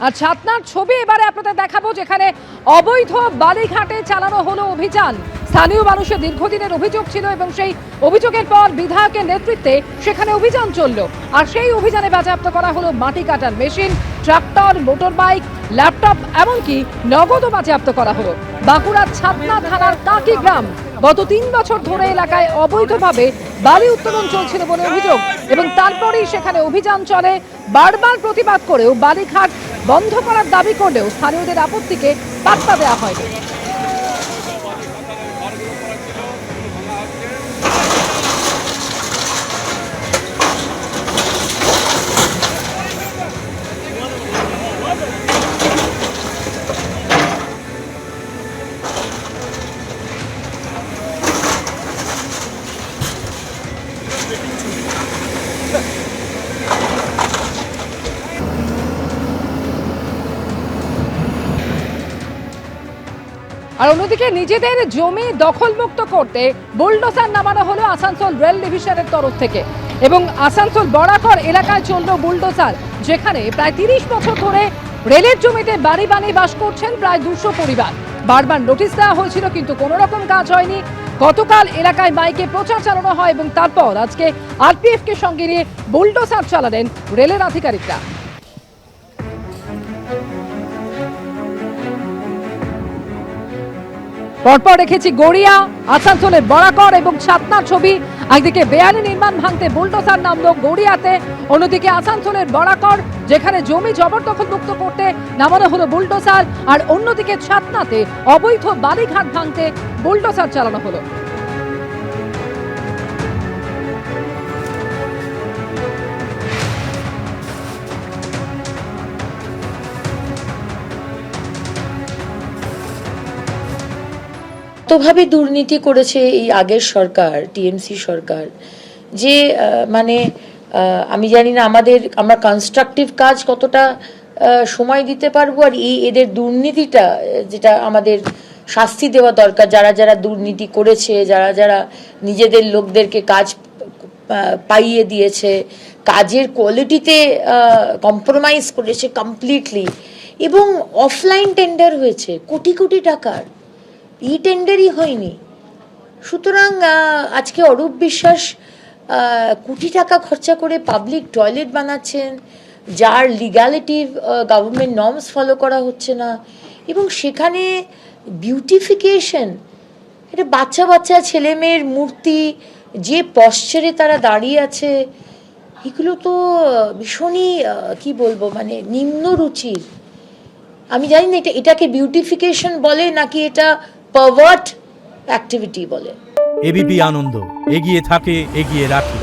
আর ছাতনার ছবি এবারে আপনাদের দেখাবো, যেখানে অবৈধ বালিঘাটে চালানো হলো অভিযান। স্থানীয় মানুষের দীর্ঘদিনের অভিযোগ ছিল এবং সেই অভিযোগের পর বিধায়কের নেতৃত্বে সেখানে অভিযান চলল। আর সেই অভিযানে বাজেয়াপ্ত করা হলো মাটি কাটার machine, tractor, motor bike, laptop, এমনকি নগদও বাজেয়াপ্ত করা হলো। বাঁকুড়ার ছাতনা থানার কাকি গ্রাম গত 3 বছর ধরে এলাকায় অবৈধভাবে বালি উত্তোলন চলছিল বলে অভিযোগ, এবং তারপরেই সেখানে অভিযান চলে। বারবার প্রতিবাদ করেও বালিঘাট বন্ধ করার দাবি করলেও স্থানীয়দের আপত্তিকে পাত্তা দেওয়া হয়নি। আর অন্যদিকে নিজেদের জমি দখলমুক্ত করতে বুলডোজার নামানো হলো আসানসোল রেল ডিভিশনের তরফ থেকে, এবং আসানসোল বরাকর এলাকায় চলল বুলডোজার, যেখানে প্রায় 30 বছর ধরে রেলের জমিতে বাড়ি বানিয়ে বাস করছেন প্রায় 200 পরিবার। বারবার নোটিশ দেওয়া হয়েছিল, কিন্তু কোনো রকম কাজ হয়নি। গতকাল এলাকায় মাইকে প্রচার চালানো হয় এবং তারপর আজকে আরপিএফ কে সঙ্গে নিয়ে বুলডোজার চালালেন রেলের আধিকারিকরা। পরপর রেখেছি গড়িয়া, আসানসোলের বরাকর এবং ছাতনার ছবি। একদিকে বেআইনি নির্মাণ ভাঙতে বুলডোজার নামলো গড়িয়াতে, অন্যদিকে আসানসোলের বরাকর যেখানে জমি জবরদখল মুক্ত করতে নামানো হলো বুলডোজার, আর অন্যদিকে ছাতনাতে অবৈধ বালিঘাট ভাঙতে বুলডোজার চালানো হলো। এতভাবে দুর্নীতি করেছে এই আগের সরকার, টিএমসি সরকার, যে মানে আমি জানি না আমরা কনস্ট্রাকটিভ কাজ কতটা সময় দিতে পারবো। আর এদের দুর্নীতিটা, যেটা আমাদের শাস্তি দেওয়া দরকার, যারা যারা দুর্নীতি করেছে, যারা যারা নিজেদের লোকদেরকে কাজ পাইয়ে দিয়েছে, কাজের কোয়ালিটিতে কম্প্রোমাইজ করেছে কমপ্লিটলি, এবং অফলাইন টেন্ডার হয়েছে কোটি কোটি টাকার, ই টেন্ডারই হয়নি। সুতরাং আজকে অরূপ বিশ্বাস কোটি টাকা খরচা করে পাবলিক টয়লেট বানাচ্ছেন, যার লিগ্যালিটি গভর্নমেন্ট নর্মস ফলো করা হচ্ছে না, এবং সেখানে বিউটিফিকেশন, এটা বাচ্চা বাচ্চা ছেলে মেয়ের মূর্তি, যে পশ্চারে তারা দাঁড়িয়ে আছে, এগুলো তো ভীষণই কি বলবো, মানে নিম্ন রুচির। আমি জানি না এটাকে বিউটিফিকেশন বলে নাকি এটা পারভার্ট অ্যাক্টিভিটি বলে। এবিপি আনন্দ, এগিয়ে থাকে, এগিয়ে রাখে।